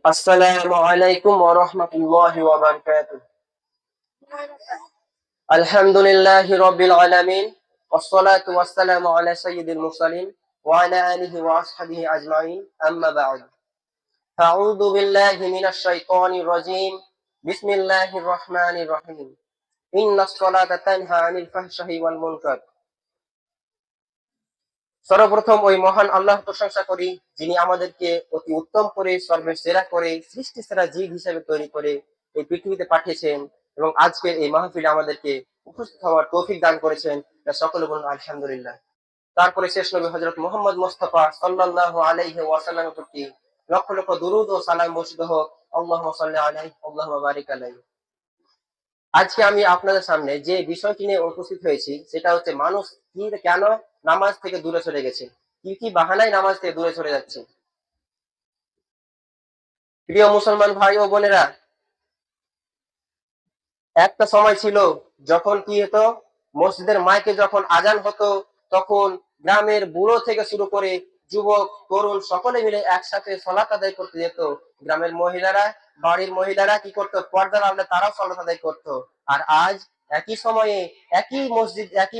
আসসালামু আলাইকুম ওয়া রাহমাতুল্লাহি ওয়া বারাকাতুহু। আলহামদুলিল্লাহি রাব্বিল আলামিন ওয়াসসালাতু ওয়াসসালামু আলা সাইয়্যিদিল মুরসালিন ওয়া আলা আলিহি ওয়া আসহাবিহি আজমাইন। আম্মা বা'দ। আউযু বিল্লাহি মিনাশ শাইতানির রাজীম। বিসমিল্লাহির রহমানির রহিম। ইন্নাস সালাতা তানহা আনিল ফাহশাই ওয়াল মুনকার। সর্বপ্রথম ওই মহান আল্লাহর প্রশংসা করি, যিনি আমাদেরকে অতি উত্তম করে, সর্বের সেরা করে, সৃষ্টি সেরা জীব হিসেবে তৈরি করে এই পৃথিবীতে পাঠিয়েছেন এবং আজকের এই মাহফিলে আমাদেরকে উপস্থিত হওয়ার তৌফিক দান করেছেন। তা সকলে বলুন আলহামদুলিল্লাহ। তারপরে শেষ নবী হযরত মুহাম্মদ মুস্তাফা সাল্লাল্লাহু আলাইহি ওয়াসাল্লামের প্রতি লক্ষ লক্ষ দুরূদ ও সালাম বর্ষিত হোক। আল্লাহুম্মা সাল্লি আলাইহি আল্লাহুম্মা বারিক আলাইহি। আজকে আমি আপনাদের সামনে যে বিষয়টি নিয়ে উপস্থিত হয়েছি সেটা হচ্ছে মানুষ কেন নামাজ থেকে দূরে সরে গেছে, কি কি বাহানায় নামাজ থেকে দূরে সরে যাচ্ছে। প্রিয় মুসলমান ভাই ও বোনেরা, একটা সময় ছিল যখন কি হতো, মসজিদের মাইকে যখন আজান হতো তখন গ্রামের বুড়ো থেকে শুরু করে যুবক তরুণ সকলে মিলে একসাথে সলাত আদায় করতে যেত। গ্রামের মহিলারা, বাড়ির মহিলারা কি করতো, পর্দার আড়ালে তারাও সলাত আদায় করতো। আর আজ একই সময়ে একই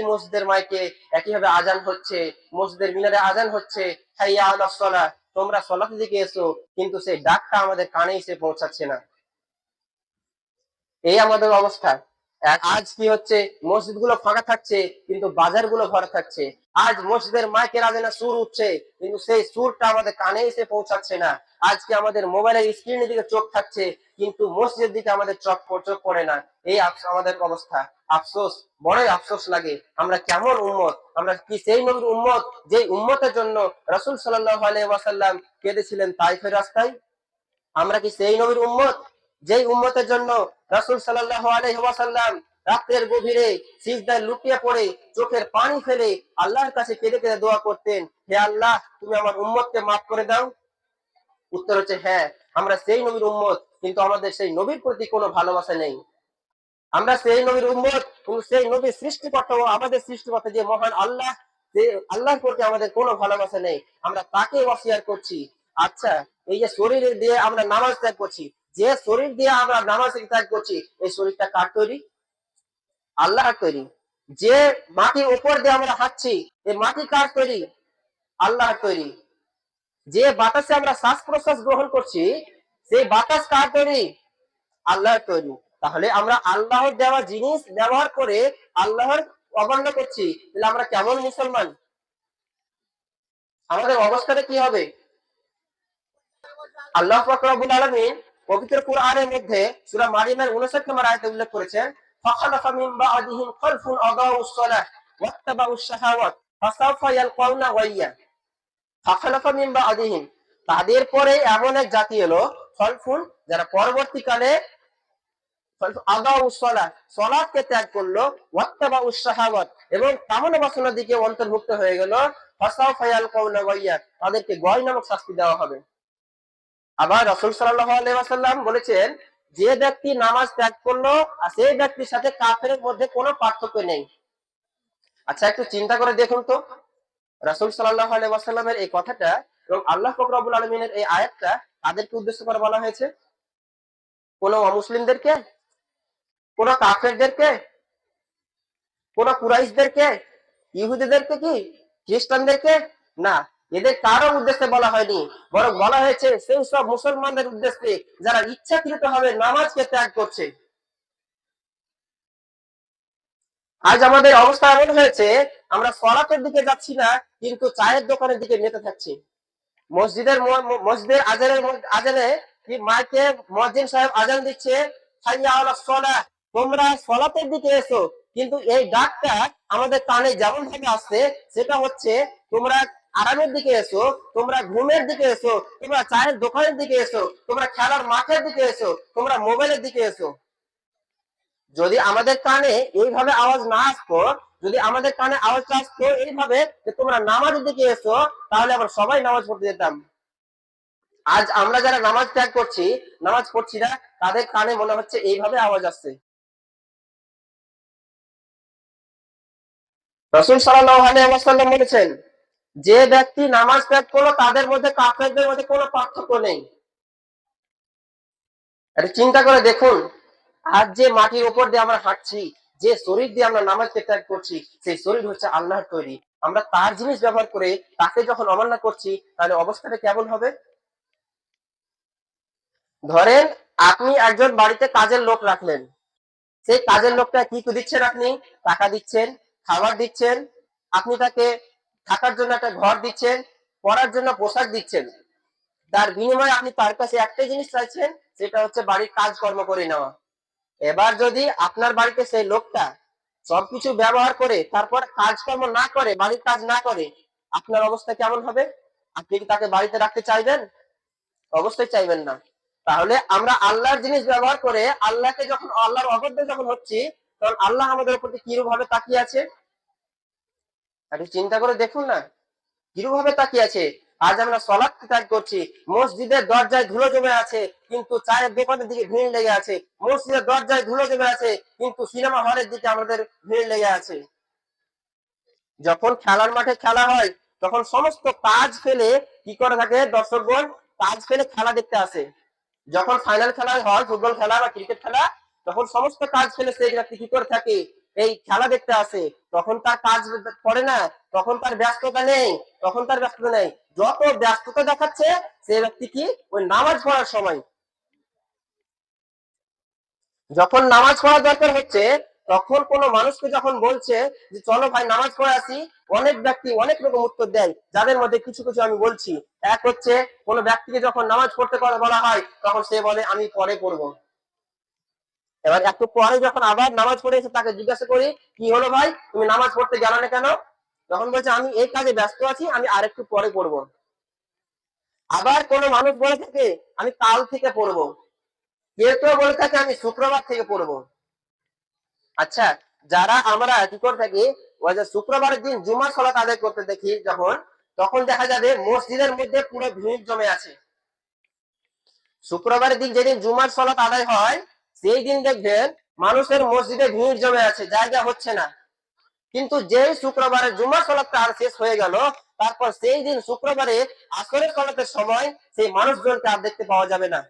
মসজিদের মাইকে একইভাবে আজান হচ্ছে, মসজিদের মিনারে আজান হচ্ছে, হাইয়া আলাস সালাহ, তোমরা সলাতের দিকে এসো, কিন্তু সেই ডাকটা আমাদের কানে এসে পৌঁছাচ্ছে না। এই আমাদের অবস্থা। আজ কি হচ্ছে, মসজিদগুলো ফাঁকা থাকছে কিন্তু বাজারগুলো ভরা থাকছে। আজ মসজিদের মাইকের আজানে সুর উঠছে কিন্তু সেই সুরটা আমাদের কানে এসে পৌঁছাচ্ছে না। আজকে আমাদের মোবাইলের স্ক্রিনের দিকে চোখ থাকছে কিন্তু মসজিদের দিকে আমাদের চোখ পড়ে না। এই আমাদের অবস্থা। আফসোস, বড়ই আফসোস লাগে। আমরা কেমন উম্মত, আমরা কি সেই নবীর উম্মত যে উম্মতের জন্য রাসূল সাল্লাল্লাহু আলাইহি ওয়াসাল্লাম কেঁদেছিলেন তাইফের রাস্তায়? আমরা কি সেই নবীর উম্মত যেই উম্মতের জন্য রাসূল সাল্লাল্লাহু আলাইহি ওয়াসাল্লাম রাতের গভীরে সিজদায় লুটিয়ে পড়ে চোখের পানি ফেলে আল্লাহর কাছে কেঁদে কেঁদে দোয়া করতেন, হে আল্লাহ, তুমি আমার উম্মতকে মাফ করে দাও? উত্তর হচ্ছে হ্যাঁ, আমরা সেই নবীর উম্মত, কিন্তু আমাদের সেই নবীর প্রতি কোনো ভালোবাসা নেই। আমরা সেই নবীর উম্মত, কিন্তু সেই নবীর সৃষ্টিকর্তা ও আমাদের সৃষ্টিকর্তা যে মহান আল্লাহ, যে আল্লাহর প্রতি আমাদের কোনো ভালোবাসা নেই। আমরা তাকে অস্বীকার করছি। আচ্ছা, এই যে শরীর দিয়ে আমরা নামাজ ত্যাগ করছি, যে শরীর দিয়ে আমরা নামাজ ত্যাগ করছি, এই শরীরটা কার তৈরি? আল্লাহর তৈরি। যে মাটির উপর দিয়ে আমরা হাঁটছি, এই মাটি কার তৈরি? আল্লাহর তৈরি। যে বাতাসে আমরা শ্বাস প্রশ্বাস গ্রহণ করছি, সেই বাতাস কার তৈরি? আল্লাহর তৈরি। তাহলে আমরা আল্লাহর দেওয়া জিনিস ব্যবহার করে আল্লাহর অমান্য করছি, তাহলে আমরা কেমন মুসলমান? আমাদের অবস্থাটা কি হবে? আল্লাহ পাক রব্বুল আলামিন পবিত্র কোরআনের মধ্যে সূরা মারিয়ামের 59 নম্বর আয়াতে উল্লেখ করেছেন, ফাখালাফা মিন বা'দিহিম খালফুন আদাউস সালাহ ওয়াত্তাবাউশ শাহাওয়াত ফাসাউফা ইয়ালকাউনা গায়্যা। ফাখালাফা মিন বা'দিহিম, তাদের পরে এমন এক জাতি এলো, খালফুন, যারা পরবর্তীকালে সলাতকে ত্যাগ করলো, ওয়াত্তাবাউশ শাহাওয়াত, এবং কামনা বাসনার দিকে অন্তর্ভুক্ত হয়ে গেল, ফাসাউফা ইয়ালকাউনা গায়্যা, তাদেরকে গয় নামক শাস্তি দেওয়া হবে। আবার রাসূল সাল্লাল্লাহু আলাইহি ওয়াসাল্লাম বলেছেন, যে ব্যক্তি নামাজ ত্যাগ করলো আর সেই ব্যক্তির সাথে কাফেরের মধ্যে কোনো পার্থক্য নেই। আচ্ছা, একটু চিন্তা করে দেখুন তো, রাসূল সাল্লাল্লাহু আলাইহি ওয়াসাল্লামের এই কথাটা এবং আল্লাহ পাক রব্বুল আলামিনের এই আয়াতটা তাদেরকে উদ্দেশ্য করে বলা হয়েছে? কোন অমুসলিমদেরকে, কোন কাফেরদেরকে, কোন কুরাইশদেরকে, ইহুদিদেরকে, কি খ্রিস্টানদেরকে? না, এদের কারো উদ্দেশ্যে বলা হয়নি, বরং বলা হয়েছে সেই সব মুসলমানদের উদ্দেশ্যে যারা ইচ্ছাকৃত ভাবে নামাজকে ত্যাগ করছে। আজ আমাদের অবস্থা এমন হয়েছে, আমরা সলাতের দিকে যাচ্ছি না কিন্তু চায়ের দোকানের দিকে মেতে থাকছি। মসজিদের আজানে কি মাইকে মুয়াজ্জিন সাহেব আজান দিচ্ছে, হাইয়া আলাস সালাহ, তোমরা সলাতের দিকে এসো, কিন্তু এই ডাকটা আমাদের কানে যেমন ভাবে আসছে সেটা হচ্ছে, তোমরা আরামের দিকে এসো, তোমরা ঘুমের দিকে এসো, তোমরা চায়ের দোকানের দিকে এসো, তোমরা খেলার মাঠের দিকে এসো, তোমরা মোবাইলের দিকে এসো। যদি আমাদের কানে এইভাবে আওয়াজ না আসতো, যদি আমাদের কানে আওয়াজটা আসতো এইভাবে যে তোমরা নামাজের দিকে এসো, তাহলে আমরা সবাই নামাজ পড়তে যেতাম। আজ আমরা যারা নামাজ ত্যাগ করছি, নামাজ পড়ছি না, তাদের কানে মনে হচ্ছে এইভাবে আওয়াজ আসছে। রাসূল সাল্লাল্লাহু আলাইহি ওয়াসাল্লাম বলেছেন, যে ব্যক্তি নামাজ ত্যাগ করলো তাদের মধ্যে কাফেরদের মধ্যে কোনো পার্থক্য নেই। একটু চিন্তা করে দেখুন, আর যে মাটির উপর দিয়ে আমরা হাঁটছি, যে শরীর দিয়ে আমরা নামাজ ত্যাগ করছি, সেই শরীর হচ্ছে আল্লাহর তৈরি। আমরা তার জিনিস ব্যবহার করে তাকে যখন অমান্য করছি, তাহলে অবস্থাটা কেমন হবে? ধরেন আপনি একজন বাড়িতে কাজের লোক রাখলেন, সেই কাজের লোকটা কি কি দিচ্ছেন? আপনি টাকা দিচ্ছেন, খাবার দিচ্ছেন, আপনি তাকে থাকার জন্য একটা ঘর দিচ্ছেন, পরার জন্য পোশাক দিচ্ছেন। তার বিনিময়ে আপনি তার কাছে একটাই জিনিস চাইছেন, সেটা হচ্ছে বাড়ির কাজকর্ম করে নেওয়া। এবার যদি আপনার বাড়িতে সেই লোকটা সবকিছু ব্যবহার করে তারপর কাজকর্ম না করে, বাড়ির কাজ না করে, আপনার অবস্থা কেমন হবে? আপনি কি তাকে বাড়িতে রাখতে চাইবেন? অবশ্যই চাইবেন না। তাহলে আমরা আল্লাহর জিনিস ব্যবহার করে আল্লাহকে যখন, আল্লাহর অবাধ্য যখন হচ্ছি, তখন আল্লাহ আমাদের উপর কিরূপ ভাবে তাকিয়ে আছে একটু চিন্তা করে দেখুন না, কিরূপ ভাবে তাকিয়ে আছে। আজ আমরা সলাৎ ত্যাগ করছি, মসজিদের দরজায় ধুলো জমে আছে, কিন্তু চায়ের দোকানের দিকে ভিড় লেগে আছে। মসজিদের দরজায় ধুলো জমে আছে, কিন্তু সিনেমা হলের দিকে আমাদের ভিড় লেগে আছে। যখন খেলার মাঠে খেলা হয়, তখন সমস্ত কাজ ফেলে কি করে থাকে দর্শকগণ? কাজ ফেলে খেলা দেখতে আসে। যখন ফাইনাল খেলা হয়, ফুটবল খেলা বা ক্রিকেট খেলা, তখন সমস্ত কাজ ফেলে সেই ব্যক্তি কি করে থাকে? এই খেলা দেখতে আসে। তখন তার কাজ করে না, তখন তার ব্যস্ততা নেই, তখন তার ব্যস্ততা নেই। যত ব্যস্ততা দেখাচ্ছে সেই ব্যক্তি কি ওই নামাজ পড়ার সময়, যখন নামাজ পড়া দরকার হচ্ছে, তখন কোনো মানুষকে যখন বলছে যে চলো ভাই নামাজ পড়ে আসি, অনেক ব্যক্তি অনেক রকম উত্তর দেয়, যাদের মধ্যে কিছু কিছু আমি বলছি। এক হচ্ছে, কোনো ব্যক্তিকে যখন নামাজ পড়তে বলা হয়, তখন সে বলে আমি পরে পড়বো। এবার একটু পরে যখন আবার নামাজ পড়ে এসে তাকে জিজ্ঞাসা করি, কি হলো ভাই, তুমি নামাজ পড়তে গেল না কেন? তখন বলছে আমি এই কাজে ব্যস্ত আছি, আমি আরেকটু পরে পড়বো। আবার কোনো মানুষ বলে থাকে আমি কাল থেকে পড়বো, কেউ কেউ বলে থাকে আমি শুক্রবার থেকে পড়বো। আচ্ছা, যারা আমরা কি করে থাকি, ওই যে শুক্রবারের দিন জুমার সালাত আদায় করতে দেখি যখন, তখন দেখা যাবে মসজিদের মধ্যে পুরো ভিড় জমে আছে। শুক্রবারের দিন যেদিন জুমার সালাত আদায় হয়, সেই দিন দেখবেন মানুষের মসজিদে ভিড় জমে আছে, জায়গা হচ্ছে না। কিন্তু যেই শুক্রবারে জুমার সালাতটা আর শেষ হয়ে গেল, তারপর সেই দিন শুক্রবারে আসরের সালাতের সময় সেই মানুষজনকে আর দেখতে পাওয়া যাবে না।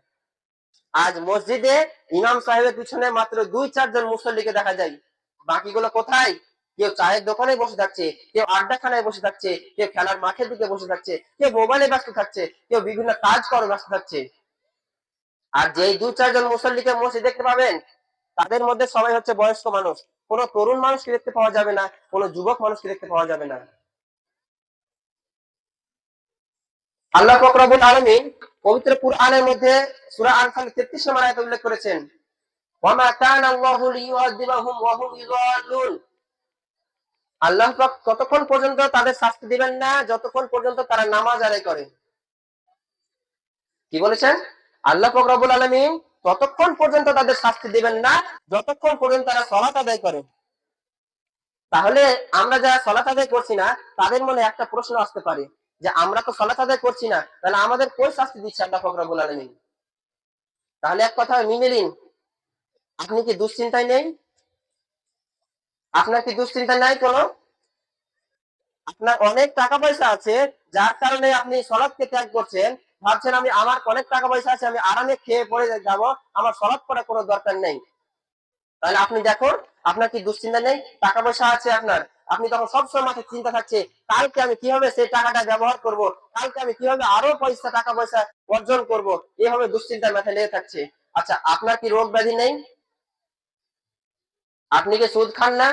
আজ মসজিদে ইমাম সাহেবের পিছনে মাত্র 2-4 জন মুসল্লিকে দেখা যায়, বাকিগুলো কোথায়? কেউ চায়ের দোকানে বসে থাকছে, কেউ আড্ডাখানায় বসে থাকছে, কেউ খেলার মাঠের দিকে বসে থাকছে, কেউ মোবাইলে ব্যস্ত থাকছে, কেউ বিভিন্ন কাজ করে ব্যস্ত থাকছে। আর যেই 2-4 জন মুসল্লিকে মসজিদ দেখতে পাবেন, তাদের মধ্যে সবাই হচ্ছে বয়স্ক মানুষ। কোনো তরুণ মানুষকে দেখতে পাওয়া যাবে না, কোনো যুবক মানুষকে দেখতে পাওয়া যাবে না। আল্লাহ পাক রব্বুল আলামিন পবিত্র কুরআনের মধ্যে সূরা আনফাল 33 নম্বর আয়াতে উল্লেখ করেছেন, ওয়ামা কানা আল্লাহু লিয়ুআযিবাহুম ওয়া হুম ইযাল্লুন। আল্লাহ পাক ততক্ষণ পর্যন্ত তাদের শাস্তি দিবেন না যতক্ষণ পর্যন্ত তারা নামাজ আদায় করে। কি বলেছেন? আল্লাহ পাক রব্বুল আলামিন ততক্ষণ পর্যন্ত তাদের শাস্তি দিবেন না যতক্ষণ পর্যন্ত তারা সালাত আদায় করে। তাহলে আমরা যারা সালাত আদায় করছি না, তাদের মনে একটা প্রশ্ন আসতে পারে যে আমরা তো সালাত আদায় করছি না, তাহলে আমাদের কই শাস্তি দিচ্ছে আল্লাহ পাক রব্বুল আলামিন? তাহলে এক কথা মিলে নিন, আপনি কি দুশ্চিন্তায় নেই? আপনার কি দুশ্চিন্তা নাই কোনো? আপনার অনেক টাকা পয়সা আছে, যার কারণে আপনি সলাৎকে ত্যাগ করছেন। ভাবছেন আমি, আমার অনেক টাকা পয়সা আছে, আমি আরামে খেয়ে পড়ে যাব, আমার সলাৎ করার কোনো দরকার নেই। তাহলে আপনি দেখুন, আপনার কি দুশ্চিন্তা নেই? টাকা পয়সা আছে আপনার, আপনি তখন সবসময় মাথায় চিন্তা থাকছে কালকে আমি কিভাবে সেই টাকাটা ব্যবহার করব, কালকে আমি কিভাবে আরো টাকা পয়সা অর্জন করব, এইভাবে দুশ্চিন্তার মাথায় লেগে থাকছে। আচ্ছা, আপনার কি রোগ ব্যাধি নেই? আপনি কি সুদ খান না?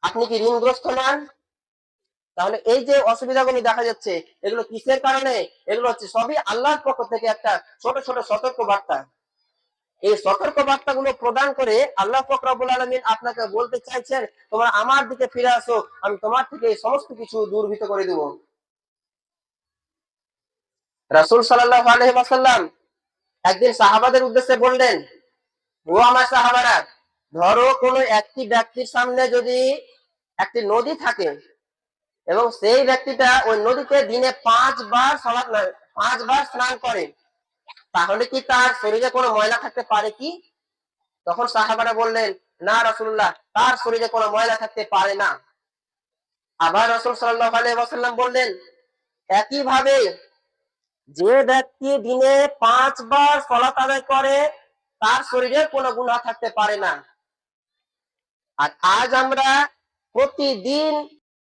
আপনি কি ঋণগ্রস্ত নন? তাহলে এই যে অসুবিধাগুলো দেখা যাচ্ছে, এগুলো কিসের কারণে? এগুলো হচ্ছে সবই আল্লাহর পক্ষ থেকে একটা ছোট ছোট সতর্ক বার্তা। এই সতর্ক বার্তাগুলো প্রদান করে আল্লাহ পাক রব্বুল আলামিন আপনাকে বলতে চাইছেন, তোমরা আমার দিকে ফিরে আসো, আমি তোমার থেকে এই সমস্ত কিছু দূরীভূত করে দেব। রাসূল সাল্লাল্লাহু আলাইহি ওয়াসাল্লাম একদিন সাহাবাদের উদ্দেশ্যে বললেন, ও আমার সাহাবারা, ধরো কোনো একটি ব্যক্তির সামনে যদি একটি নদী থাকে এবং সেই ব্যক্তিটা ওই নদীতে দিনে 5 বার 5 বার স্নান করে, তাহলে কি তার শরীরে কোনো ময়লা থাকতে পারে কি? তখন সাহাবারা বললেন, না রাসূলুল্লাহ, তার শরীরে কোনো ময়লা থাকতে পারে না। আবার রাসূল সাল্লাল্লাহু আলাইহি ওয়াসাল্লাম বললেন, একই ভাবে যে ব্যক্তি দিনে 5 বার সালাত আদায় করে তার শরীরে কোনো গুনাহ থাকতে পারে না। আর আজ আমরা প্রতিদিন,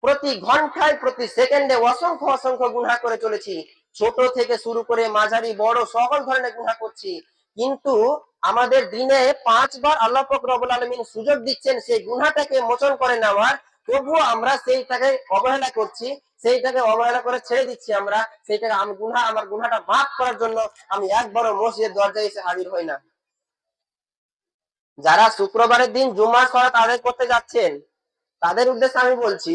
প্রতি ঘন্টায়, প্রতি সেকেন্ডে অসংখ্য অসংখ্য গুনাহ করে চলেছি। ছোট থেকে শুরু করে মাঝারি বড় সকল ধরনের গুনাহ করছি, কিন্তু আমাদের দিনে 5 বার আল্লাহ পাক রব্বুল আলামিন সুযোগ দিচ্ছেন সেই গুনাহটাকে মোচন করে নেওয়ার, তবুও আমরা সেইটাকে অবহেলা করছি, সেইটাকে অবহেলা করে ছেড়ে দিচ্ছি। আমরা সেইটাকে আমার গুনাহটা মাফ করার জন্য আমি একবারও মসজিদের দরজায় এসে হাজির হই না। যারা শুক্রবারের দিন জুমার সালাত আদায় করতে যাচ্ছেন তাদের উদ্দেশ্যে আমি বলছি,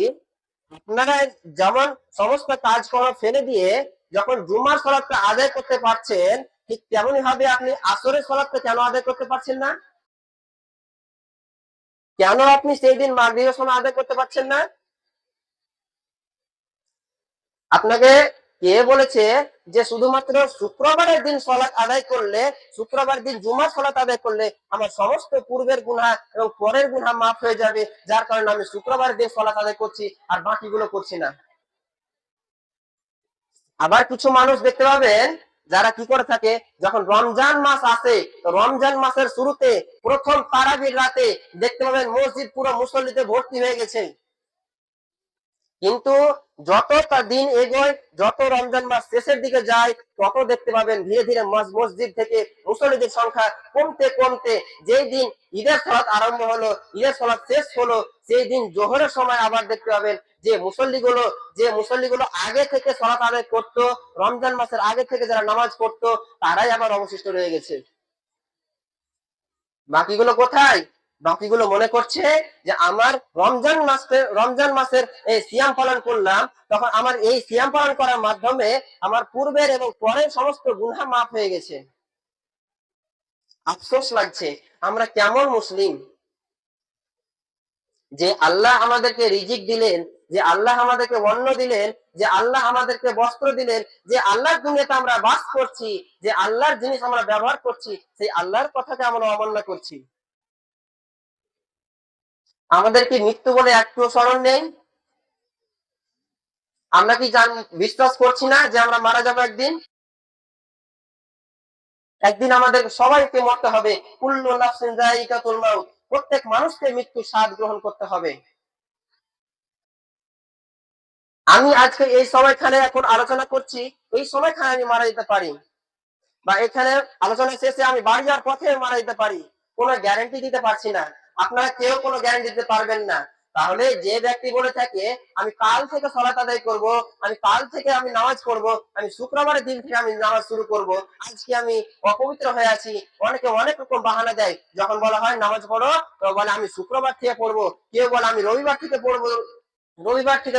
আপনারা যেমন সমস্ত কাজকর্ম ফেলে দিয়ে যখন জুমার সালাতটা আদায় করতে পারছেন, ঠিক তেমনি ভাবে আপনি আসরের সালাতটা কেন আদায় করতে পারছেন না? কেন আপনি সেই দিন মাগরিবের সময় আদায় করতে পারছেন না? আপনাকে কে বলেছে যে শুধুমাত্র শুক্রবারের দিন সালাত আদায় করলে, শুক্রবার দিন জুমার সালাত আদায় করলে আমার সমস্ত পূর্বের গুনাহ এবং পরের গুনাহ মাফ হয়ে যাবে, যার কারণে আমি শুক্রবারের দিন সালাত আদায় করছি আর বাকিগুলো করছি না? আবার কিছু মানুষ দেখতে পাবেন যারা কি করে থাকে, যখন রমজান মাস আসে, রমজান মাসের শুরুতে প্রথম তারাবির রাতে দেখতে পাবেন মসজিদ পুরো মুসল্লিতে ভর্তি হয়ে গেছে। কিন্তু যত দিন এগোয়, যত রমজান মাস শেষের দিকে যায়, তত দেখতে পাবেন ধীরে ধীরে মসজিদ থেকে মুসল্লিদের সংখ্যা কমতে কমতে, যেই দিন ঈদের সালাত আরম্ভ হলো, ঈদের সালাত শেষ হলো, সেই দিন জোহরের সময় আবার দেখতে পাবেন যে মুসল্লিগুলো আগে থেকে সালাত আদায় করতো, রমজান মাসের আগে থেকে যারা নামাজ পড়তো, তারাই আবার অবশিষ্ট রয়ে গেছে। বাকিগুলো কোথায়? বাকিগুলো মনে করছে যে আমার রমজান মাসের এই সিয়াম পালন করলাম, তখন আমার এই সিয়াম পালন করার মাধ্যমে আমার পূর্বের এবং পরের সমস্ত গুনাহ মাফ হয়ে গেছে। আফসোস লাগছে, আমরা কেমন মুসলিম যে আল্লাহ আমাদেরকে রিজিক দিলেন, যে আল্লাহ আমাদেরকে অন্ন দিলেন, যে আল্লাহ আমাদেরকে বস্ত্র দিলেন, যে আল্লাহর দুনিয়াতে আমরা বাস করছি, যে আল্লাহর জিনিস আমরা ব্যবহার করছি, সেই আল্লাহর কথাকে আমরা অমান্য করছি। আমাদের কি মৃত্যু বলে একটুও স্মরণ নেই? আমরা কি বিশ্বাস করছি না যে আমরা মারা যাবো একদিন? একদিন আমাদের সবাইকে মরতে হবে। কুল্লু নাফসিন যায়িকাতুল মাউত, প্রত্যেক মানুষকে মৃত্যুর স্বাদ গ্রহণ করতে হবে। আমি আজকে এই সময়খানে এখন আলোচনা করছি, এই সময়খানে আমি মারা যেতে পারি, বা এখানে আলোচনা শেষে আমি বাড়ি যাওয়ার পথে মারা যেতে পারি। কোনো গ্যারান্টি দিতে পারছি না, আপনারা কেউ কোনো গ্যারান্টি দিতে পারবেন না। তাহলে যে ব্যক্তি বলে থাকে আমি কাল থেকে সালাত আদায় করব, আমি কাল থেকে আমি নামাজ পড়বো, আমি শুক্রবারের দিন থেকে আমি নামাজ শুরু করব, আজকে আমি অপবিত্র হয়ে আছি, অনেকে অনেক রকম বাহানা দেয়। যখন বলা হয় নামাজ পড়ো, তো বলে আমি শুক্রবার থেকে পড়বো, কেউ বলে আমি রবিবার থেকে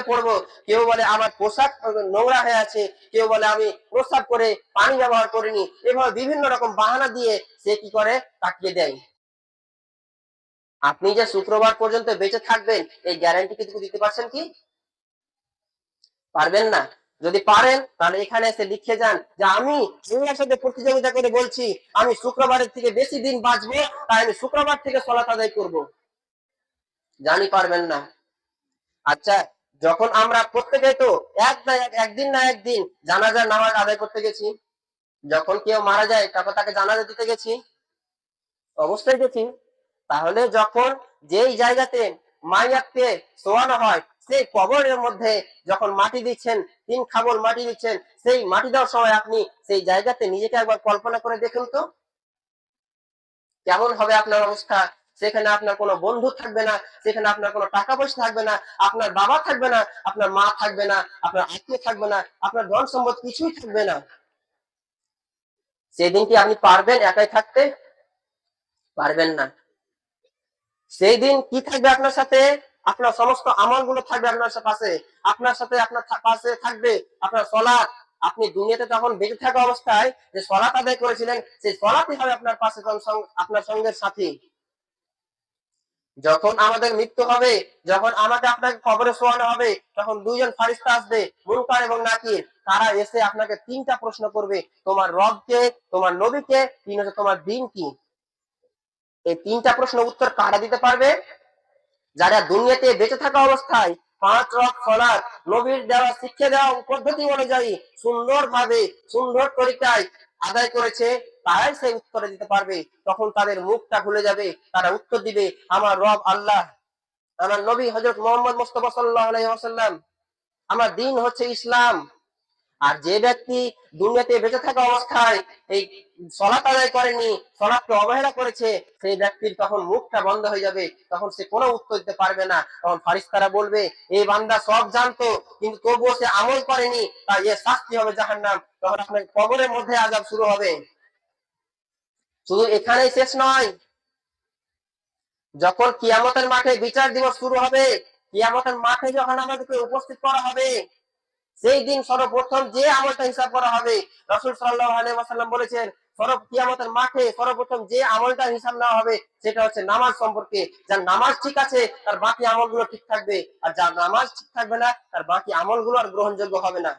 পড়বো, কেউ বলে আমার পোশাক নোংরা হয়ে আছে, কেউ বলে আমি প্রস্রাব করে পানি ব্যবহার করিনি। এভাবে বিভিন্ন রকম বাহানা দিয়ে সে কি করে, কাটিয়ে দেয়। আপনি যে শুক্রবার পর্যন্ত বেঁচে থাকবেন এই গ্যারান্টি কিছু দিতে পারছেন কি? পারবেন না। যদি পারেন তাহলে এখানে এসে লিখে যান যে আমি আল্লাহর সাথে প্রতিযোগিতা করে বলছি আমি শুক্রবারের থেকে বেশি দিন বাঁচবো, তাই আমি শুক্রবার থেকে সালাত আদায় করব। জানি পারবেন না। আচ্ছা, যখন আমরা প্রত্যেকে তো একদিন না একদিন জানাজার নামাজ আদায় করতে গেছি, যখন কেউ মারা যায় তারপর তাকে জানাজা দিতে গেছি, অবশ্যই গেছি। তাহলে যখন যেই জায়গাতে মাইয়াতকে শোয়ানো হয় সেই কবরের মধ্যে যখন মাটি দিচ্ছেন, 3 খাবল মাটি দিচ্ছেন, সেই মাটি দেওয়ার সময় আপনি সেই জায়গাতে নিজেকে একবার কল্পনা করে দেখুন তো, কেমন হবে আপনার অবস্থা? সেখানে আপনার কোনো বন্ধু থাকবে না, সেখানে আপনার কোনো টাকা পয়সা থাকবে না, আপনার বাবা থাকবে না, আপনার মা থাকবে না, আপনার আত্মীয় থাকবে না, আপনার ধন সম্পদ কিছুই থাকবে না। সেদিন কি আপনি পারবেন একাই থাকতে? পারবেন না। সেই দিন কি থাকবে আপনার সাথে? আপনার সমস্ত আমলগুলো থাকবে আপনার পাশে, আপনার সাথে আপনার পাশে থাকবে আপনার সলাৎ। আপনি দুনিয়াতে তখন বেঁচে থাকা অবস্থায় যে সলাৎ আদায় করেছিলেন, সেই সলাৎই হবে আপনার পাশে, আপনার সঙ্গের সাথী। যখন আমাদের মৃত্যু হবে, যখন আমাকে আপনাকে কবরে শোয়ানো হবে, তখন 2জন ফারিস্তা আসবে, মুনকার এবং নাকির। তারা এসে আপনাকে 3টা প্রশ্ন করবে, তোমার রবকে, তোমার নবীকে, 3 হচ্ছে তোমার দিন কি। এই 3টা প্রশ্ন উত্তর কারা দিতে পারবে? যারা দুনিয়াতে বেঁচে থাকা অবস্থায় 5 ওয়াক্ত সালাত নবীর দেওয়া শিক্ষা দেওয়া পদ্ধতি অনুযায়ী সুন্দরভাবে সুন্দর তরিকায় আদায় করেছে, তারাই সেই উত্তরে দিতে পারবে। তখন তাদের মুখটা খুলে যাবে, তারা উত্তর দিবে আমার রব আল্লাহ, আমার নবী হযরত মুহাম্মদ মুস্তাফা সাল্লাল্লাহু আলাইহি ওয়াসাল্লাম, আমার দিন হচ্ছে ইসলাম। আর যে ব্যক্তি দুনিয়াতে বেঁচে থাকা অবস্থায় এই সালাত আদায় করেনি, সালাতকে অবহেলা করেছে, সেই ব্যক্তির তখন মুখটা বন্ধ হয়ে যাবে, তখন সে কোনো উত্তর দিতে পারবে না। তখন ফারিস্তারা বলবে এই বান্দা সব জানতো কিন্তু তবুও সে আমল করেনি, তাই এর শাস্তি হবে জাহান্নাম। তখন আপনার কবরের মধ্যে আযাব শুরু হবে। শুধু এখানেই শেষ নয়, যখন কিয়ামতের মাঠে বিচার দিবস শুরু হবে, কিয়ামতের মাঠে যখন আমাদেরকে উপস্থিত করা হবে, সেই দিন সর্বপ্রথম যে আমলটা হিসাব করা হবে, রাসূল সাল্লাল্লাহু আলাইহি ওয়াসাল্লাম বলেছেন কিয়ামতের মাঠে সর্বপ্রথম যে আমলটা হিসাব নেওয়া হবে সেটা হচ্ছে নামাজ সম্পর্কে। যার নামাজ ঠিক আছে তার বাকি আমলগুলো ঠিক থাকবে, আর যার নামাজ ঠিক থাকবে না তার বাকি আমলগুলো আর গ্রহণযোগ্য হবে না।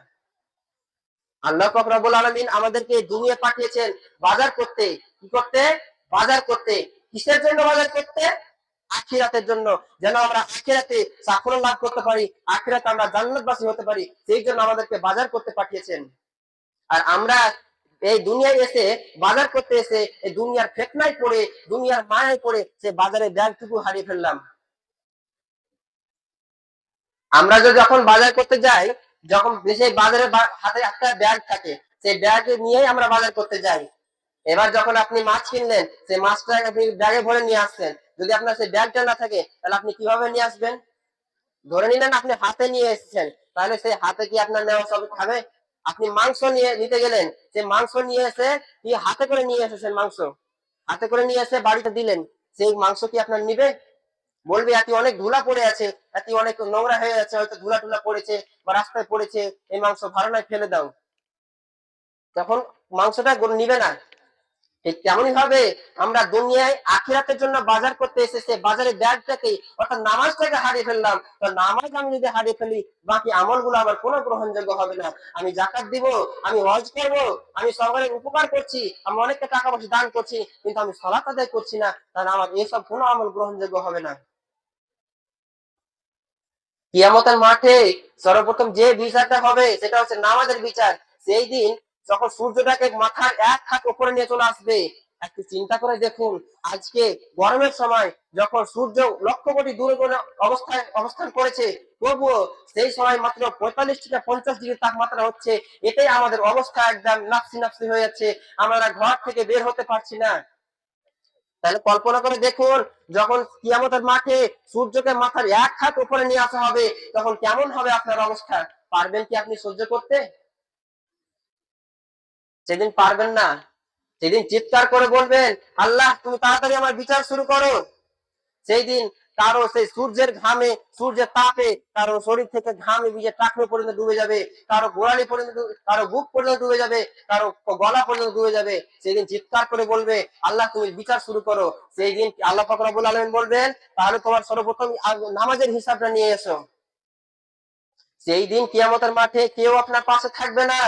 আল্লাহ পাক রব্বুল আলামিন আমাদেরকে দুনিয়া পাঠিয়েছেন বাজার করতে। কি করতে? বাজার করতে। কিসের জন্য বাজার করতে? আখিরাতের জন্য, যেন আমরা আখিরাতে সাফল্য লাভ করতে পারি, আখিরাতে আমরা জান্নাতবাসী হতে পারি, সেই জন্য আমাদেরকে বাজার করতে পাঠিয়েছেন। আর আমরা এই দুনিয়ায় এসে বাজার করতে এসে এই দুনিয়ার ফিতনায় পড়ে, দুনিয়ার মায়ায় পড়ে সে বাজারে ব্যাগটুকু হারিয়ে ফেললাম। আমরা যখন বাজার করতে যাই, যখন সেই বাজারে হাতে একটা ব্যাগ থাকে, সেই ব্যাগ নিয়েই আমরা বাজার করতে যাই। এবার যখন আপনি মাছ কিনলেন, সেই মাছটা আপনি ব্যাগে ভরে নিয়ে আসছেন, যদি আপনার সেই ব্যাগটা না থাকে তাহলে আপনি কিভাবে নিয়ে আসবেন? ধরে নিলেন আপনি হাতে নিয়ে এসেছেন, তাহলে সেই হাতে কি আপনার নেওয়া সব খাবে? আপনি মাংস নিয়ে নিতে গেলেন, সেই মাংস নিয়ে এসে কি হাতে করে নিয়ে এসেছেন, মাংস হাতে করে নিয়ে এসে বাড়িতে দিলেন, সেই মাংস কি আপনার নিবে? বলবে এত অনেক ধুলা পড়ে আছে, এত অনেক নোংরা হয়ে আছে, হয়তো ধুলা টুলা পড়েছে বা রাস্তায় পড়েছে, এই মাংস ভালো নয়, ফেলে দাও। তখন মাংসটা নিবে না। ঠিক তেমনই ভাবে আমরা দুনিয়ায় আখিরাতের জন্য বাজার করতে এসেছে, বাজারে ব্যাগটাকে অর্থাৎ নামাজটাকে হারিয়ে ফেললাম। তো নামাজ আমি যদি হারিয়ে ফেলি, বাকি আমলগুলো আমার কোনো গ্রহণযোগ্য হবে না। আমি যাকাত দিব, আমি হজ করব, আমি সবাই উপকার করছি, আমি অনেকটা টাকা পয়সা দান করছি, কিন্তু আমি সালাত আদায় করছি না, তাহলে আমার এসব কোনো আমল গ্রহণযোগ্য হবে না। কিয়ামতের মাঠে সর্বপ্রথম যে বিচারটা হবে সেটা হচ্ছে নামাজের বিচার। সেই দিন যখন সূর্যটাকে মাথার এক হাত উপরে নিয়ে চলে আসবে, একটু চিন্তা করে দেখুন, আজকে গরমের সময় যখন সূর্য লক্ষ কোটি দূরে কোনো অবস্থায় অবস্থান করেছে, তবুও সেই সময় মাত্র 45 থেকে 50 ডিগ্রি তাপমাত্রা হচ্ছে। এটাই আমাদের অবস্থা একদম নাফসি নাফসি হয়ে যাচ্ছে, আমরা ঘর থেকে বের হতে পারছি না। তাহলে কল্পনা করে দেখুন, যখন কিয়ামতের মাঠে সূর্যকে মাথার এক হাত উপরে নিয়ে আসা হবে, তখন কেমন হবে আপনার অবস্থা? পারবেন কি আপনি সহ্য করতে? সেদিন পারবেন না। সেদিন চিৎকার করে বলবেন আল্লাহ তুমি তাড়াতাড়ি আমার বিচার শুরু করো। সেই দিন কারো সেই সূর্যের ঘামে, সূর্যের তাপে কারো শরীর থেকে ঘামে ভিজে টাকনো পর্যন্ত ডুবে যাবে, কারো গোড়ালি পর্যন্ত, কারো বুক পর্যন্ত ডুবে যাবে, কারো গলা পর্যন্ত ডুবে যাবে। সেদিন চিৎকার করে বলবে আল্লাহ তুমি বিচার শুরু করো। সেই দিন আল্লাহ পাক রব্বুল আলামিন বলবেন তাহলে তোমার সর্বপ্রথম নামাজের হিসাবটা নিয়ে এসো। সেই দিন কিয়ামতের মাঠে কেউ আপনার পাশে থাকবে না,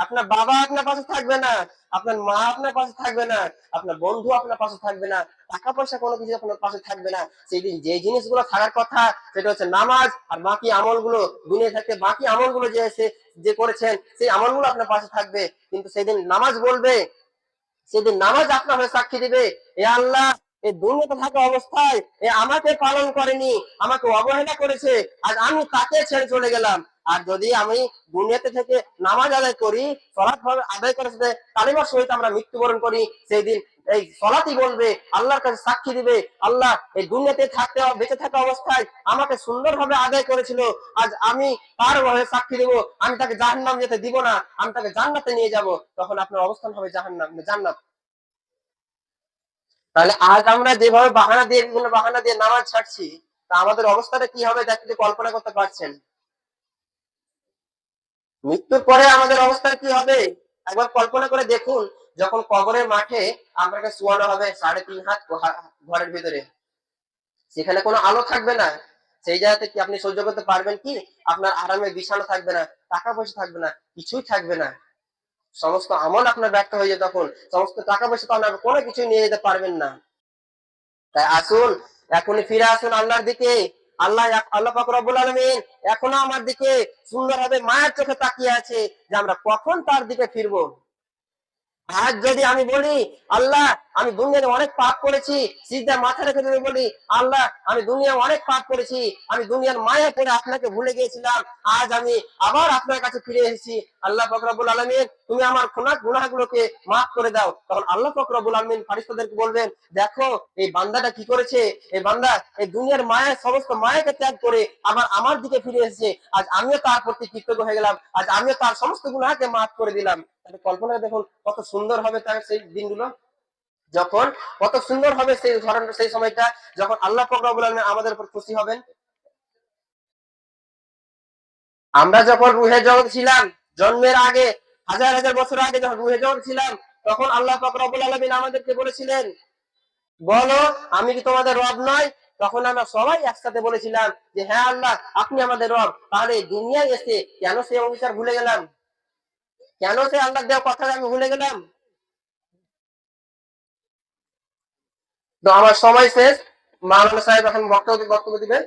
আপনার বাবা আপনার পাশে থাকবে না, আপনার মা আপনার পাশে থাকবে না, আপনার বন্ধু আপনার পাশে থাকবে না, টাকা পয়সা কোনো কিছু আপনার পাশে থাকবে না। সেই দিন যে জিনিসগুলো থাকার কথা সেটা হচ্ছে নামাজ আর বাকি আমলগুলো, দুনিয়া থাকতে বাকি আমলগুলো যে করেছেন সেই আমলগুলো আপনার পাশে থাকবে। কিন্তু সেদিন নামাজ বলবে, সেদিন নামাজ আপনার হয়ে সাক্ষী দিবে এ আল্লাহ এই দুনিয়াতে থাকা অবস্থায় এ আমাকে পালন করেনি, আমাকে অবহেলা করেছে, আজ আমি তাকে ছেড়ে চলে গেলাম। আর যদি আমি দুনিয়াতে থেকে নামাজ আদায় করি, সলাৎ ভাবে আদায় করে সাথে কালিমার সহিত আমরা মৃত্যুবরণ করি, সেই দিন এই সলাতই বলবে, আল্লাহর কাছে সাক্ষী দিবে আল্লাহ এই দুনিয়াতে থাকতে বেঁচে থাকা অবস্থায় আমাকে সুন্দরভাবে আদায় করেছিল, আজ আমি তার হয়ে সাক্ষী দেব, আমি তাকে জাহান্নাম যেতে দিব না, আমি তাকে জান্নাতে নিয়ে যাব। তখন আপনার অবস্থান হবে জাহান্নাম, জান্নাত। তাহলে আজ আমরা যেভাবে বাহানা দিয়ে, বিভিন্ন বাহানা দিয়ে নামাজ ছাড়ছি, তা আমাদের অবস্থাটা কি হবে দেখতে কল্পনা করতে পারছেন? মৃত্যুর পরে আমাদের অবস্থা কি হবে একবার কল্পনা করে দেখুন। যখন কবরের মাঠে আপনাকে শোয়ানো হবে 3.5 হাত ঘরের ভিতরে, সেখানে কোনো আলো থাকবে না, সেই জায়গাতে কি আপনি সহ্য করতে পারবেন কি? আপনার আরামে বিছানা থাকবে না, টাকা পয়সা থাকবে না, কিছুই থাকবে না, সমস্ত আমল আপনার ব্যর্থ হয়ে যায়। তখন সমস্ত টাকা পয়সা তো আপনার কোনো কিছু নিয়ে যেতে পারবেন না। তাই আসুন, এখনই ফিরে আসুন আল্লাহর দিকে। আল্লাহ আল্লাহ পাক রব্বুল আলামিন এখনো আমার দিকে সুন্দরভাবে মায়ের চোখে তাকিয়ে আছে যে আমরা কখন তার দিকে ফিরবো। আজ যদি আমি বলি আল্লাহ আমি দুনিয়াতে অনেক পাপ করেছি, সিজদা মাথা রেখে যদি বলি আল্লাহ আমি দুনিয়ায় অনেক পাপ করেছি, আমি দুনিয়ার মায়ায় পড়ে আপনাকে ভুলে গিয়েছিলাম, আজ আমি আবার আপনার কাছে ফিরে এসেছি, আল্লাহ পাক রব্বুল আলামিন তুমি আমার গুনাহগুলোকে মাফ করে দাও। তখন আল্লাহ পাক রব্বুল আলামিন ফেরেশতাদেরকে বলবেন, দেখো এই বান্দাটা কি করেছে, এই বান্দা এই দুনিয়ার মায়ের সমস্ত মায়াকে ত্যাগ করে আবার আমার দিকে ফিরে এসেছে, আজ আমিও তার প্রতি কৃতজ্ঞ হয়ে গেলাম, আজ আমিও তার সমস্ত গুনাহকে মাফ করে দিলাম। তাহলে কল্পনা দেখুন কত সুন্দর হবে তার সেই দিনগুলো, যখন কত সুন্দর হবে সেই ধরনের সেই সময়টা যখন আল্লাহ পাক রব্বুল আলামিন আমাদের উপর খুশি হবেন। আমরা যখন রুহে জগৎ ছিলাম, জন্মের আগে হাজার হাজার বছর আগে যখন রুহে জগৎ ছিলাম, তখন আল্লাহ পাক রব্বুল আলামিন আমাদেরকে বলেছিলেন, বলো আমি কি তোমাদের রব নয়? তখন আমরা সবাই একসাথে বলেছিলাম যে হ্যাঁ আল্লাহ আপনি আমাদের রব। তাহলে দুনিয়ায় এসে কেন সেই অঙ্গীকার ভুলে গেলাম, কেন সেই আল্লাহ দেওয়া কথা আমি ভুলে গেলাম? তো আমার সময় শেষ, মাওলানা সাহেব এখন বক্তব্য দিবেন।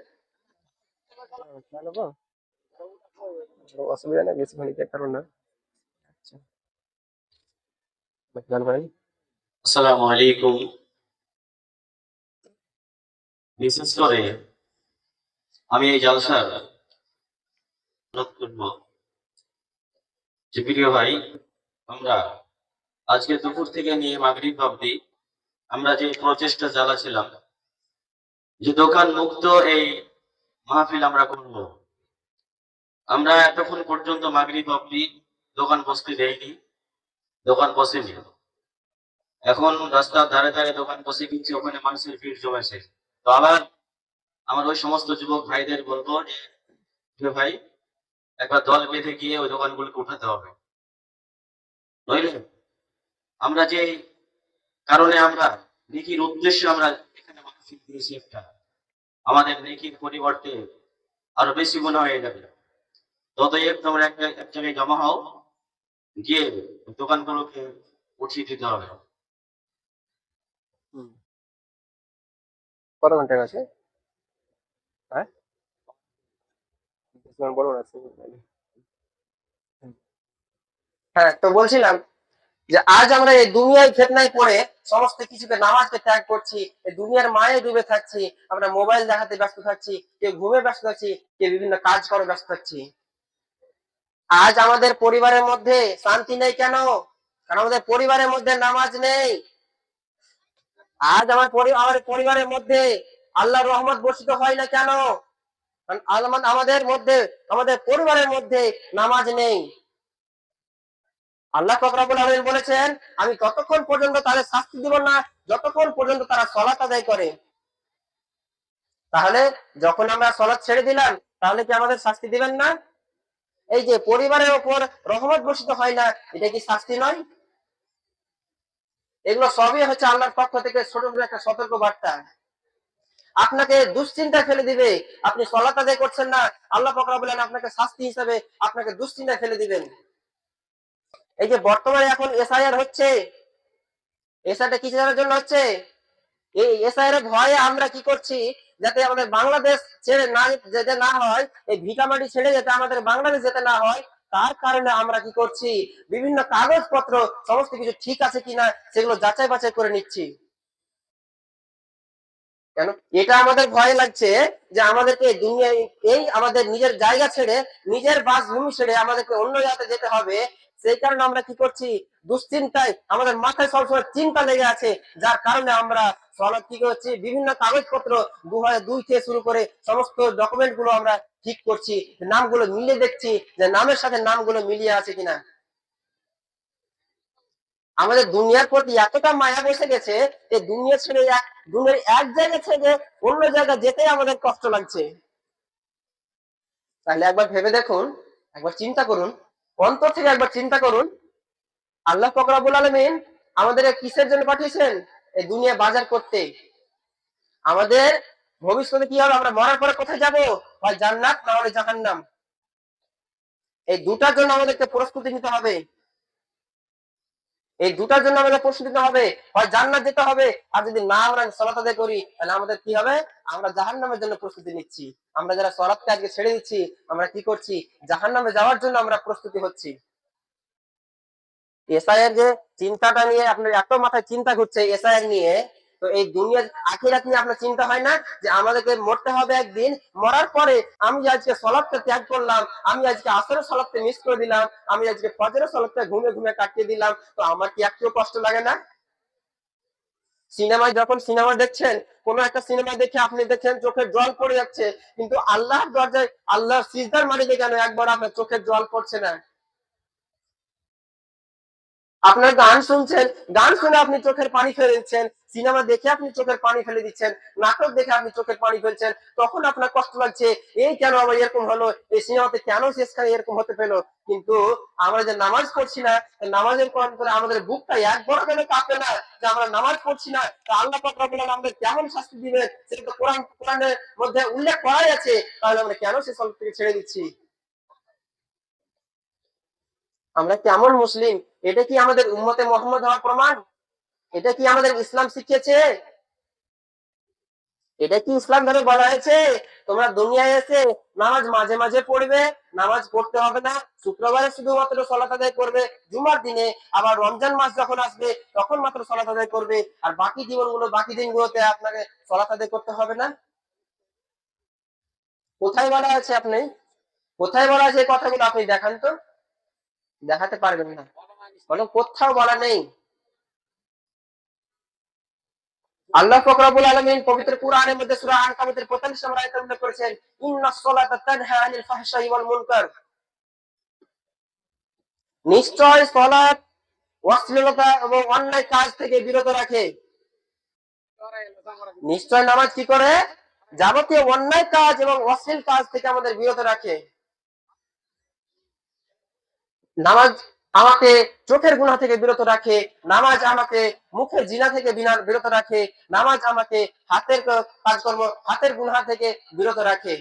অসুবিধা নেই, বেশি ক্ষণিকের কারণ না। আচ্ছা, গান করেন। আসসালামু আলাইকুম। বিশেষ করে আমি এই জালসার অনুরোধ করব যে প্রিয় ভাই, আমরা আজকে দুপুর থেকে নিয়ে মাগরিব অবধি আমরা যে প্রচেষ্টা চালাচ্ছিলাম যে দোকান মুক্ত এই মাহফিল আমরা করব, আমরা এতক্ষণ পর্যন্ত মাগরিব অবধি দোকান বসতে দেইনি, দোকান বসেনি। এখন রাস্তার ধারে ধারে দোকান বসে কিনছি, ওখানে মানুষের ভিড় জমেছে। তো আবার আমার ওই সমস্ত যুবক ভাইদের বলবো যে ভাই একবার দল বেঁধে গিয়ে ওই দোকানগুলোকে উঠাতে হবে, নইলে আমরা যে কারণে আমরা নেকির উদ্দেশ্যে আমরা এখানে মাহফিল দিয়েছি একটা, আমাদের নেকির পরিবর্তে আরো বেশি গুনাহ হয়ে যাবে। ততই তোমরা এক জায়গায় জমা হও, গিয়ে দোকানগুলোকে উঠিয়ে দিতে হবে। কত ঘন্টা আছে? হ্যাঁ বলুন। হ্যাঁ, তো বলছিলাম যে আজ আমরা এই দুনিয়ায় ফিতনায় পড়ে সমস্ত কিছুকে নামাজকে ত্যাগ করছি, এই দুনিয়ার মায়ে ডুবে থাকছি, আমরা মোবাইল দেখাতে ব্যস্ত থাকছি, কেউ ঘুমে ব্যস্ত থাকছি, কেউ বিভিন্ন কাজ করে ব্যস্ত থাকছি। আজ আমাদের পরিবারের মধ্যে শান্তি নেই কেন? কারণ আমাদের পরিবারের মধ্যে নামাজ নেই। আজ আমার পরিবারের মধ্যে আল্লাহর রহমত বর্ষিত হয় না কেন? কারণ আমাদের মধ্যে, আমাদের পরিবারের মধ্যে নামাজ নেই। আল্লাহ পাক রব্বুল আলামিন বলেছেন আমি ততক্ষণ পর্যন্ত তাদের শাস্তি দিব না যতক্ষণ পর্যন্ত তারা সালাত আদায় করে। তাহলে যখন আমরা সালাত ছেড়ে দিলাম, তাহলে কি আমাদের শাস্তি দিবেন না? এই যে পরিবারের উপর রহমত বর্ষিত হয় না, এটা কি শাস্তি নয়? এগুলো সবই হচ্ছে আল্লাহর পক্ষ থেকে ছোট ছোট একটা সতর্ক বার্তা, আপনাকে দুশ্চিন্তা ফেলে দিবে। আপনি সালাত আদায় করছেন না, আল্লাহ পাক রব্বুল আলামিন আপনাকে শাস্তি হিসাবে আপনাকে দুশ্চিন্তায় ফেলে দিবেন। এই যে বর্তমানে এখন এসআইআর হচ্ছে, এসআইআরটা কিসের জন্য হচ্ছে? এই এসআইআর ভয়ে আমরা কি করছি, যাতে আমাদের বাংলাদেশ ছেড়ে না যেতে না হয়, এই ভিটামাটি ছেড়ে যেতে আমাদের বাংলাদেশ যেতে না হয়, তার কারণে আমরা কি করছি, বিভিন্ন কাগজপত্র সমস্ত কিছু ঠিক আছে কিনা সেগুলো যাচাই বাছাই করে নিচ্ছি। কেন এটা আমাদের ভয় লাগছে যে আমাদেরকে দুনিয়ায় এই আমাদের নিজের জায়গা ছেড়ে, নিজের বাসভূমি ছেড়ে আমাদেরকে অন্য জায়গাতে যেতে হবে। সেই কারণে আমরা কি করছি, দুশ্চিন্তায় আমাদের মাথায় সবসময় চিন্তা লেগে আছে, যার কারণে আমরা কি করছি, বিভিন্ন কাগজপত্র 2002 থেকে শুরু করে সমস্ত ডকুমেন্ট গুলো আমরা ঠিক করছি, নামগুলো মিলিয়ে দেখছি যে নামের সাথে নামগুলো মিলিয়ে আছে কিনা। আমাদের দুনিয়ার প্রতি এতটা মায়া বসে গেছে যে দুনিয়া ছেড়ে দুনিয়ার এক জায়গা থেকে অন্য জায়গা যেতে আমাদের কষ্ট লাগছে। তাহলে একবার ভেবে দেখুন, একবার চিন্তা করুন, অন্তর থেকে একবার চিন্তা করুন, আল্লাহ পাক রব্বুল আলামিন আমাদের কিসের জন্য পাঠিয়েছেন? এই দুনিয়া বাজার করতে। আমাদের ভবিষ্যতে কি হবে, আমরা মরার পরে কোথায় যাব? হয় জান্নাত না হলে জাহান্নাম। এই দুটার জন্য আমাদেরকে প্রস্তুতি নিতে হবে। এই দুটার জন্য আমাদের প্রস্তুতি নিতে হবে, হয় জান্নাত যেতে হবে, আর যদি না আমরা সালাত আদায় করি তাহলে আমাদের কি হবে, আমরা জাহান্নামের জন্য প্রস্তুতি নিচ্ছি। আমরা যারা সালাতকে আজকে ছেড়ে দিচ্ছি, আমরা কি করছি, জাহান্নামে যাওয়ার জন্য আমরা প্রস্তুতি হচ্ছি। এসআইয়ের যে চিন্তাটা নিয়ে আপনার এত মাথায় চিন্তা ঘুরছে এসআইয়ের নিয়ে, তো এই দুনিয়ার আখিরাত নিয়ে আপনার চিন্তা হয় না যে আমাদেরকে মরতে হবে একদিন, মরার পরে আমি যে আজকে সালাতটা ত্যাগ করলাম, আমি আজকে আসরের সালাতটা মিস করে দিলাম, আমি আজকে ফজরের সালাতটা ঘুমে ঘুমে কাটিয়ে দিলাম, তো আমার কি একটু কষ্ট লাগে না? সিনেমায় যখন সিনেমা দেখছেন, কোন একটা সিনেমা দেখে আপনি দেখছেন চোখের জল পড়ে যাচ্ছে, কিন্তু আল্লাহর দরজায় আল্লাহর সিজদার মালিকে কেন একবার আপনার চোখের জল পড়ছে না? আপনার গান শুনছেন, গান শুনে আপনি চোখের পানি ফেলে দিচ্ছেন, সিনেমা দেখে আপনি চোখের পানি ফেলে দিচ্ছেন, নাটক দেখে আপনি চোখের পানি ফেলছেন, তখন আপনার কষ্ট লাগছে, এই কেন আমার এরকম হলো, এই সিনেমাতে কেন শেষখানে এরকম হতে পেলো। কিন্তু আমরা যে নামাজ পড়ছি না, নামাজের কোরআন করে আমাদের বুকটা একবার কেন কাঁপে না যে আমরা নামাজ পড়ছি না, তা আল্লাহ পাক রব্বুল আলামিন আমাদের কেমন শাস্তি দিবেন সেটা তো কোরআনের মধ্যে উল্লেখ করাই আছে, তাহলে আমরা কেন সে সব থেকে ছেড়ে দিচ্ছি? আমরা কেমন মুসলিম? এটা কি আমাদের উম্মতে মুহাম্মদ হওয়ার প্রমাণ? এটা কি আমাদের ইসলাম শিখিয়েছে? এটা কি ইসলাম ধরে বলা হয়েছে তোমরা দুনিয়ায় এসে নামাজ মাঝে মাঝে পড়বে, নামাজ পড়তে হবে না, শুক্রবারে শুধুমাত্র সালাত আদায় করবে, জুমার দিনে আবার রমজান মাস যখন আসবে তখন মাত্র সালাত আদায় করবে, আর বাকি জীবনগুলো বাকি দিনগুলোতে আপনাকে সালাত আদায় করতে হবে না? কোথায় বলা আছে আপনি, কোথায় বলা আছে এই কথাগুলো আপনি দেখান তো, দেখাতে পারবেন না, বলো কোথাও বলা নেই। আল্লাহ পাক রব্বুল আলামিন পবিত্র কুরআনের মধ্যে সূরা আনকাবুতের 45 নম্বর আয়াতে উল্লেখ করেছেন, ইন্নাস সালাতা তানহা আনিল ফাহশাই ওয়াল মুনকার, নিশ্চয় সালাত অশ্লীলতা এবং অন্যায় কাজ থেকে বিরত রাখে। নিশ্চয় নামাজ কি করে, যাবতীয় অন্যায় কাজ এবং অশ্লীল কাজ থেকে আমাদের বিরত রাখে। নামাজ আমাকে চোখের গুনাহ থেকে বিরত রাখে, নামাজ আমাকে মুখের জিনা থেকে বিরত রাখে, নামাজ আমাকে হাতের কাজকর্ম হাতের গুনাহ থেকে বিরত রাখে,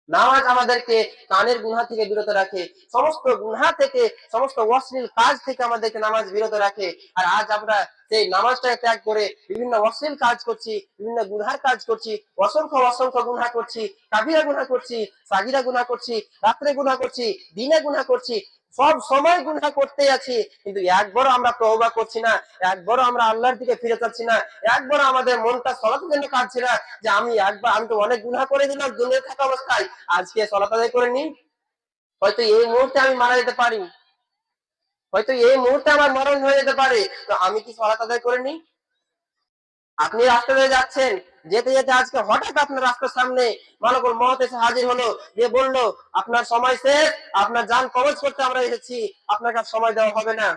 নামাজ আমাদেরকে কানের গুনাহ থেকে বিরত রাখে, সমস্ত গুনাহ থেকে, সমস্ত অশ্লীল কাজ থেকে আমাদেরকে নামাজ বিরত রাখে। আর আজ আমরা সেই নামাজটাকে ত্যাগ করে বিভিন্ন অশ্লীল কাজ করছি, বিভিন্ন গুনহার কাজ করছি, অসংখ্য অসংখ্য গুনহা করছি, কাবিরা গুনহা করছি, সাগিরা গুনহা করছি, রাত্রে গুনহা করছি, দিনে গুনহা করছি, সব সময় গুনহা করতেই আছি, কিন্তু একবারও আমরা তওবা করছি না, একবারও আমরা আল্লাহর দিকে ফিরে যাচ্ছি না, একবারও আমাদের মনটা সালাতের জন্য কাঁদছে না যে আমি তো অনেক গুনহা করে দিলাম দুনিয়ায় থাকা অবস্থায়, আজকে সালাত আদায় করে নি, হয়তো এই মুহূর্তে আমি মারা যেতে পারি, হয়তো এই মুহূর্তে আমার মরণ হয়ে যেতে পারে, তো আমি কি সালাত আদায় করে নি? আপনি রাস্তা দিয়ে যাচ্ছেন, যেতে যেতে আজকে হঠাৎ আপনার রাস্তার সামনে মালাকুল মউত এসে হাজির হলো, যে বললো আপনার সময় শেষ, আপনার জান কবজ করতে আমরা এসেছি, আপনাকে আর সময় দেওয়া হবে না,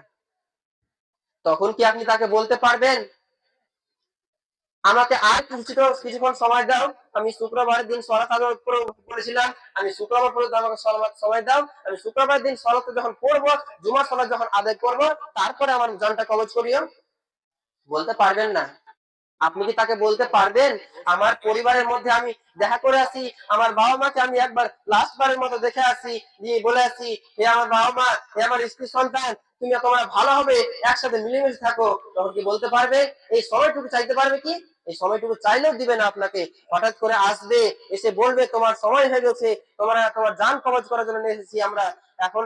তখন কি আপনি তাকে বলতে পারবেন আমাকে আর কিছুক্ষণ সময় দাও, আমি শুক্রবারের দিন সালাত আদায় করেছিলাম, আমি শুক্রবার পর্যন্ত আমাকে সময় দাও, আমি শুক্রবার দিন সালাত যখন পড়বো, জুমার সালাত যখন আদায় করব, তারপরে আমার জানটা কবজ করিও? বলতে পারবেন না। আপনি কি তাকে বলতে পারবেন আমার পরিবারের মধ্যে আমি দেখা করে আসি, আমার বাবা মাকে আমি একবার লাস্ট বারের মতো দেখে আসি, দিয়ে বলে আসি, হে আমার বাবা মা, হে আমার স্ত্রী সন্তান, তুমি তোমরা ভালো হবে, একসাথে মিলেমিশে থাকো, তখন কি বলতে পারবে? এই সময়টুকু চাইতে পারবে কি? এই সময়টুকু চাইলেও দিবে না আপনাকে, হঠাৎ করে আসবে, এসে বলবে তোমার সময় হয়ে গেছে, তোমার জান কবজ করার জন্য এসেছি আমরা, এখন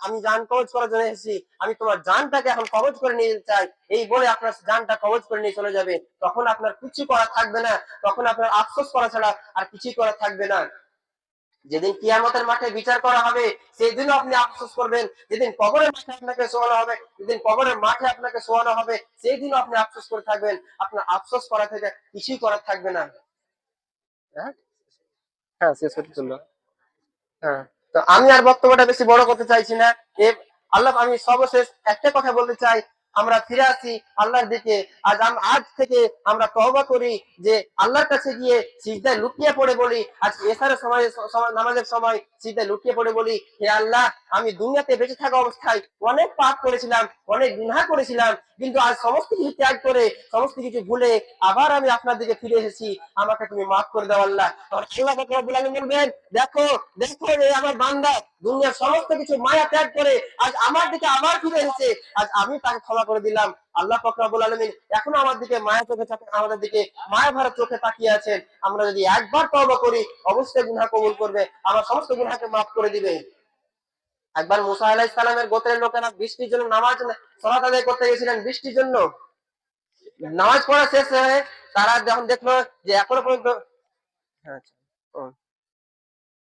আমি জান কবজ করার জন্য এসেছি, আমি তোমার জানটাকে এখন কবজ করে নিয়ে চাই, এই বলে আপনার জানটা কবজ করে নিয়ে চলে যাবে, তখন আপনার কিছু করা থাকবে না, তখন আপনার আফসোস করা ছাড়া আর কিছু করা থাকবে না। যেদিন কিয়ামতের মাঠে বিচার করা হবে সেই দিনও আপনি আফসোস করবেন, যেদিন কবরের মাঠে আপনাকে শোয়ানো হবে, যেদিন কবরের মাঠে আপনাকে শোয়ানো হবে সেই দিনও আপনি আফসোস করে থাকবেন, আপনার আফসোস করা থেকে কিছুই করা থাকবে না। হ্যাঁ, হ্যাঁ, শেষ করতে চললো। হ্যাঁ, তো আমি আর বক্তব্যটা বেশি বড় করতে চাইছি না। আল্লাহ, আমি সর্বশেষ একটা কথা বলতে চাই, আমরা ফিরে আসি আল্লাহর দিকে। আজ থেকে আমরা তওবা করি, যে আল্লাহর কাছে গিয়ে সিজদায় লুটিয়ে পড়ে বলি, আজ এশারের সময় নামাজের সময় সিজদায় লুটিয়ে পড়ে বলি, হে আল্লাহ, আমি দুনিয়াতে বেঁচে থাকা অবস্থায় অনেক পাপ করেছিলাম, অনেক গুনাহ করেছিলাম, কিন্তু আজ সমস্ত কিছু ত্যাগ করে, সমস্ত কিছু ভুলে আবার আমি আপনার দিকে ফিরে এসেছি, আমাকে তুমি মাফ করে দাও আল্লাহ। তখন আল্লাহ পাক রব্বুল আলামিন বলবেন, দেখো দেখো এই আমার বান্দা দুনিয়ার সমস্ত কিছু মায়া ত্যাগ করে আজ আমার দিকে আবার ফিরে এসেছে, আজ আমি তাকে ক্ষমা করে দিলাম। আল্লাহ পাক রব্বুল আলামিন এখনো আমার দিকে মায়া চোখে আমাদের দিকে মায়া ভরা চোখে তাকিয়ে আছেন। আমরা যদি একবার তওবা করি অবশ্যই গুনাহ কবুল করবে, আমার সমস্ত গুনাহকে মাফ করে দিবে। একবার মুসা আলাইহিস সালামের গোত্রের লোকেরা বৃষ্টির জন্য নামাজ সালাত আদায় করতে গেছিলেন, বৃষ্টির জন্য নামাজ পড়া শেষ হয়ে তারা যখন দেখলো যে এখনো পর্যন্ত, হ্যাঁ, আচ্ছা, ও।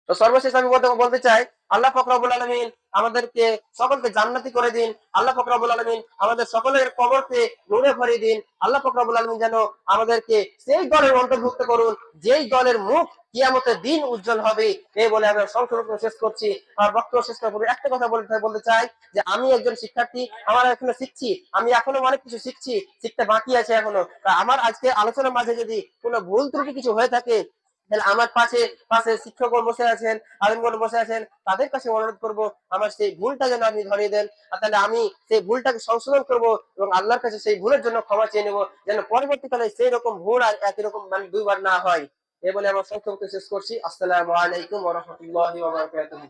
তো সর্বশেষ আমি বলতে চাই, আল্লাহ পাক রব্বুল আলামিন আমাদেরকে সকলকে জান্নাতি করে দিন। আল্লাহ পাক রব্বুল আলামিন আমাদের সকলের কবরকে নূরে ভরিয়ে দিন। আল্লাহ পাক রব্বুল আলামিন যেন আমাদেরকে সেই দলের অন্তর্ভুক্ত করুন যেই দলের মুখ কিয়ামতের দিন উজ্জ্বল হবে। এই বলে আমি সংক্ষেপে শেষ করছি। আর বক্তব্য শেষ করার পূর্বে একটা কথা বলতে চাই যে আমি একজন শিক্ষার্থী, আমার এখনো শিখছি, আমি এখনো অনেক কিছু শিখছি, শিখতে বাকি আছে এখনো। আমার আজকে আলোচনার মাঝে যদি কোনো ভুল ত্রুটি কিছু হয়ে থাকে, তাহলে আমার পাশে পাশে শিক্ষকগণ বসে আছেন, আলেমগণ বসে আছেন, তাদের কাছে অনুরোধ করব আমার সেই ভুলটা যেন আপনি ধরিয়ে দেন। আর তাহলে আমি সেই ভুলটাকে সংশোধন করব এবং আল্লাহর কাছে সেই ভুলের জন্য ক্ষমা চেয়ে নেব, যেন পরবর্তীকালে সেই রকম ভুল আর একই রকম মানে দুইবার না হয়। এই বলে আমার সংক্ষেপে শেষ করছি। আসসালামু আলাইকুম ওয়া রাহমাতুল্লাহি ওয়া বারাকাতুহু।